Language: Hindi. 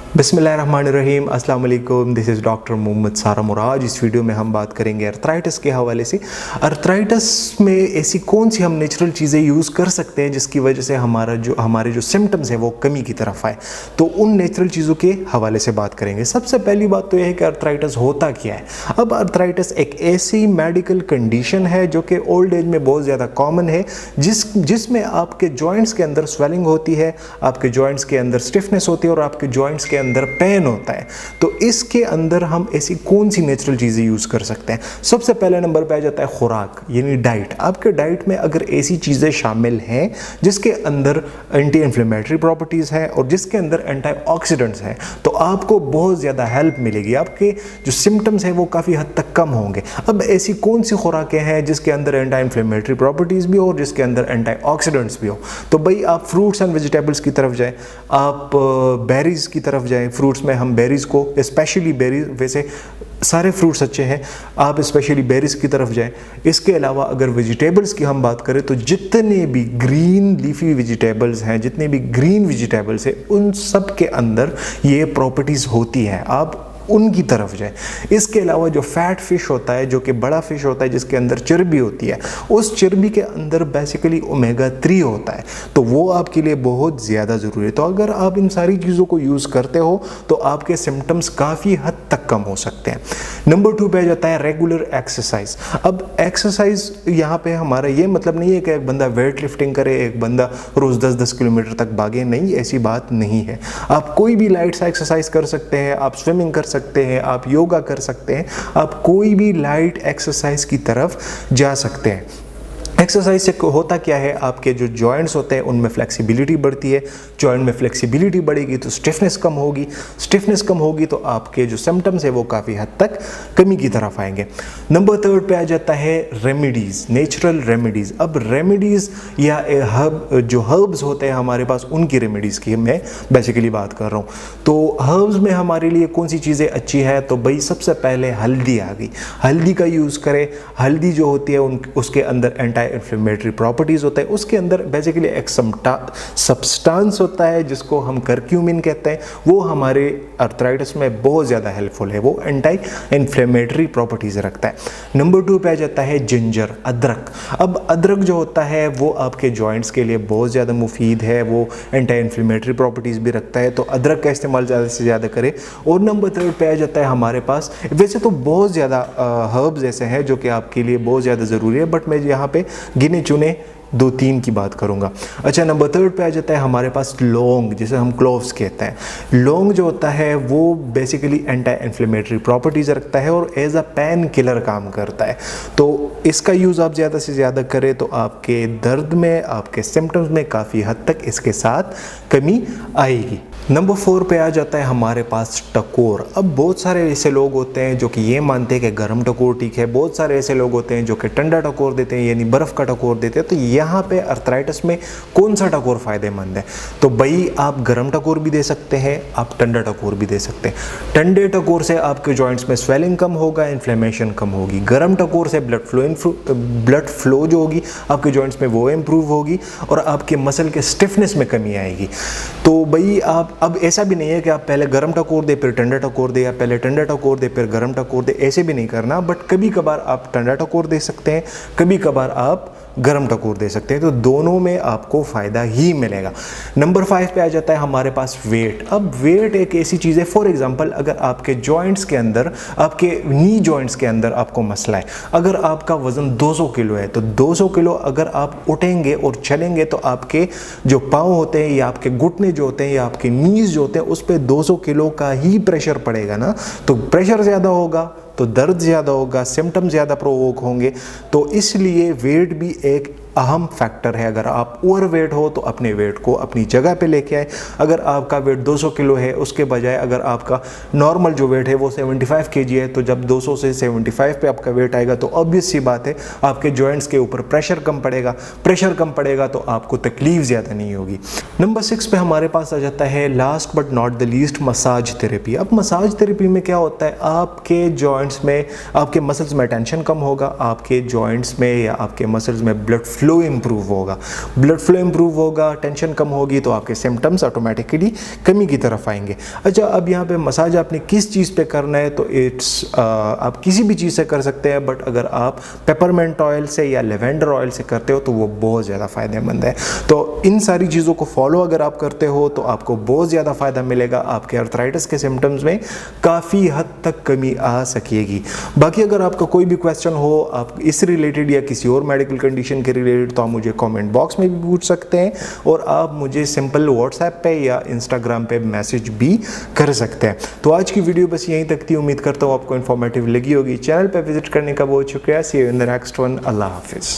बिस्मिल्लाहिर्रहमानिर्रहीम, अस्सलाम वालेकुम। दिस इज़ डॉक्टर मोहम्मद सारा मुराज। इस वीडियो में हम बात करेंगे अर्थराइटिस के हवाले से। अर्थराइटिस में ऐसी कौन सी हम नेचुरल चीज़ें यूज़ कर सकते हैं जिसकी वजह से हमारे जो सिम्टम्स हैं वो कमी की तरफ आए, तो उन नेचुरल चीज़ों के हवाले से बात करेंगे। सबसे पहली बात तो यह है कि अर्थराइटिस होता क्या है। अब अर्थराइटिस एक ऐसी मेडिकल कंडीशन है जो कि ओल्ड एज में बहुत ज़्यादा कॉमन है, जिसमें आपके जॉइंट्स के अंदर स्वेलिंग होती है, आपके जॉइंट्स के अंदर स्टिफनेस होती है और आपके जॉइंट्स के अंदर पेन होता है। तो इसके अंदर हम ऐसी कौन सी नेचुरल चीज़ें यूज़ कर सकते हैं। सबसे पहले नंबर पे आ जाता है खुराक, यानी डाइट। आपके डाइट में अगर ऐसी चीज़ें शामिल हैं जिसके अंदर एंटी इन्फ्लेमेटरी प्रॉपर्टीज़ हैं और जिसके अंदर एंटीऑक्सीडेंट्स हैं, तो आपको बहुत ज़्यादा हेल्प मिलेगी। आपके जो सिम्टम्स हैं वो काफ़ी हद तक कम होंगे। अब ऐसी कौन सी खुराकें हैं जिसके अंदर एंटी इन्फ्लेमेटरी प्रॉपर्टीज़ भी हो और जिसके अंदर एंटीऑक्सीडेंट्स भी हो। तो भाई आप फ्रूट्स एंड वेजिटेबल्स की तरफ जाएँ, आप बेरीज़ की तरफ जाएँ। फ्रूट्स में हम बेरीज़ को, स्पेशली बेरीज, वैसे सारे फ्रूट्स अच्छे हैं, आप स्पेशली बेरीज की तरफ जाएं। इसके अलावा अगर वेजिटेबल्स की हम बात करें तो जितने भी ग्रीन लीफी वेजिटेबल्स हैं, जितने भी ग्रीन वेजिटेबल्स हैं, उन सब के अंदर ये प्रॉपर्टीज़ होती हैं, आप उनकी तरफ जाए। इसके अलावा जो फैट फिश होता है, जो कि बड़ा फिश होता है जिसके अंदर चर्बी होती है, उस चर्बी के अंदर बेसिकली ओमेगा 3 होता है, तो वो आपके लिए बहुत ज़्यादा ज़रूरी है। तो अगर आप इन सारी चीज़ों को यूज़ करते हो तो आपके सिम्टम्स काफ़ी हद तक कम हो सकते हैं। नंबर 2 पे आ जाता है रेगुलर एक्सरसाइज। अब एक्सरसाइज यहाँ पे हमारा ये मतलब नहीं है कि एक बंदा वेट लिफ्टिंग करे, एक बंदा रोज़ 10-10 किलोमीटर तक भागे, नहीं, ऐसी बात नहीं है। आप कोई भी लाइट सा एक्सरसाइज कर सकते हैं, आप स्विमिंग कर सकते हैं, आप योगा कर सकते हैं, आप कोई भी लाइट एक्सरसाइज की तरफ जा सकते हैं। एक्सरसाइज से होता क्या है, आपके जो जॉइंट्स होते हैं उनमें फ्लेक्सिबिलिटी बढ़ती है। जॉइंट में फ्लेक्सिबिलिटी बढ़ेगी तो स्टिफनेस कम होगी, स्टिफनेस कम होगी तो आपके जो सिम्टम्स है वो काफ़ी हद तक कमी की तरफ आएंगे। नंबर 3 पे आ जाता है रेमेडीज़, नेचुरल रेमेडीज़। अब रेमेडीज़ या जो हर्ब्स होते हैं हमारे पास, उनकी रेमेडीज़ की मैं बेसिकली बात कर रहा हूँ। तो हर्ब्स में हमारे लिए कौन सी चीज़ें अच्छी है, तो भाई सबसे पहले हल्दी आ गई। हल्दी का यूज़ करें। हल्दी जो होती है उसके अंदर एंटी इन्फ्लेमेटरी प्रॉपर्टीज़ होता है, उसके अंदर बेसिकली एक सब्सटेंस होता है जिसको हम करक्यूमिन कहते हैं, वो हमारे अर्थराइटिस में बहुत ज़्यादा हेल्पफुल है, वो एंटी इन्फ्लेमेटरी प्रॉपर्टीज़ रखता है। नंबर 2 पे आ जाता है जिंजर, अदरक। अब अदरक जो होता है वो आपके जॉइंट्स के लिए बहुत ज़्यादा मुफीद है, वो एंटी इन्फ्लेमेटरी प्रॉपर्टीज़ भी रखता है, तो अदरक का इस्तेमाल ज़्यादा से ज़्यादा करें। और नंबर 3 पे आ जाता है हमारे पास, वैसे तो बहुत ज़्यादा हर्ब्स ऐसे हैं जो कि आपके लिए बहुत ज़्यादा ज़रूरी है, बट मैं यहाँ पे गिने चुने 2-3 की बात करूंगा। अच्छा, नंबर 3 पे आ जाता है हमारे पास लौंग, जिसे हम क्लोव्स कहते हैं। लौंग जो होता है वो बेसिकली एंटी इन्फ्लेमेटरी प्रॉपर्टीज़ रखता है और एज अ पेन किलर काम करता है। तो इसका यूज़ आप ज़्यादा से ज़्यादा करें तो आपके दर्द में, आपके सिम्टम्स में काफ़ी हद तक इसके साथ कमी आएगी। नंबर 4 पे आ जाता है हमारे पास टकोर। अब बहुत सारे ऐसे लोग होते हैं जो कि ये मानते हैं कि गर्म टकोर ठीक है, बहुत सारे ऐसे लोग होते हैं जो कि ठंडा टकोर देते हैं, यानी बर्फ़ का टकोर देते हैं। तो यहाँ पे अर्थराइटिस में कौन सा टकोर फ़ायदेमंद है, तो भाई आप गर्म टकोर भी दे सकते हैं, आप ठंडा टकोर भी दे सकते हैं। ठंडे टकोर से आपके जॉइंट्स में स्वेलिंग कम होगा, इन्फ्लेमेशन कम होगी। गर्म टकोर से ब्लड फ्लो जो होगी आपके जॉइंट्स में वो इम्प्रूव होगी और आपके मसल के स्टिफनेस में कमी आएगी। तो भाई आप, अब ऐसा भी नहीं है कि आप पहले गर्म टकोर दे फिर ठंडा टकोर दे, या पहले ठंडा टकोर दे फिर गर्म टकोर दे, ऐसे भी नहीं करना। बट कभी कभार आप ठंडा टकोर दे सकते हैं, कभी कभार आप गर्म टकोर दे सकते हैं, तो दोनों में आपको फ़ायदा ही मिलेगा। नंबर 5 पे आ जाता है हमारे पास वेट। अब वेट एक ऐसी चीज़ है, फॉर एग्जांपल अगर आपके जॉइंट्स के अंदर, आपके नी जॉइंट्स के अंदर आपको मसला है, अगर आपका वज़न 200 किलो है, तो 200 किलो अगर आप उठेंगे और चलेंगे तो आपके जो पाँव होते हैं या आपके घुटने जो होते हैं या आपके नीज जो होते हैं उस पर 200 किलो का ही प्रेशर पड़ेगा ना। तो प्रेशर ज़्यादा होगा तो दर्द ज़्यादा होगा, सिम्टम ज़्यादा प्रोवोक होंगे। तो इसलिए वेट भी एक अहम फैक्टर है। अगर आप ओवर वेट हो तो अपने वेट को अपनी जगह पे लेके आए। अगर आपका वेट 200 किलो है, उसके बजाय अगर आपका नॉर्मल जो वेट है वो 75 kg है, तो जब 200 से 75 पे आपका वेट आएगा तो ऑब्वियस सी बात है आपके जॉइंट्स के ऊपर प्रेशर कम पड़ेगा। प्रेशर कम पड़ेगा तो आपको तकलीफ ज़्यादा नहीं होगी। नंबर 6 पे हमारे पास आ जाता है last but not the least, massage therapy. अब मसाज थेरेपी में क्या होता है, आपके जॉइंट्स में, आपके मसल्स में टेंशन कम होगा, आपके जॉइंट्स में या आपके मसल्स में ब्लड फ्लो इम्प्रूव होगा। ब्लड फ्लो इम्प्रूव होगा, टेंशन कम होगी तो आपके सिम्टम्स ऑटोमेटिकली कमी की तरफ आएंगे। अच्छा, अब यहाँ पे मसाज आपने किस चीज़ पे करना है, तो आप किसी भी चीज़ से कर सकते हैं, बट अगर आप पेपरमेंट ऑयल से या लेवेंडर ऑयल से करते हो तो वो बहुत ज़्यादा फ़ायदेमंद है। तो इन सारी चीज़ों को फॉलो अगर आप करते हो तो आपको बहुत ज़्यादा फ़ायदा मिलेगा, आपके अर्थराइटिस के सिम्टम्स में काफ़ी हद तक कमी आ सकेगी। बाकी अगर आपका कोई भी क्वेश्चन हो आप इस रिलेटेड या किसी और मेडिकल कंडीशन के रिलेटेड, तो आप मुझे कमेंट बॉक्स में भी पूछ सकते हैं, और आप मुझे सिंपल व्हाट्सएप पे या इंस्टाग्राम पे मैसेज भी कर सकते हैं। तो आज की वीडियो बस यहीं तक थी, उम्मीद करता हूँ आपको इन्फॉर्मेटिव लगी होगी। चैनल पे विजिट करने का बहुत शुक्रिया। See you in the next one. Allah हाफिज़।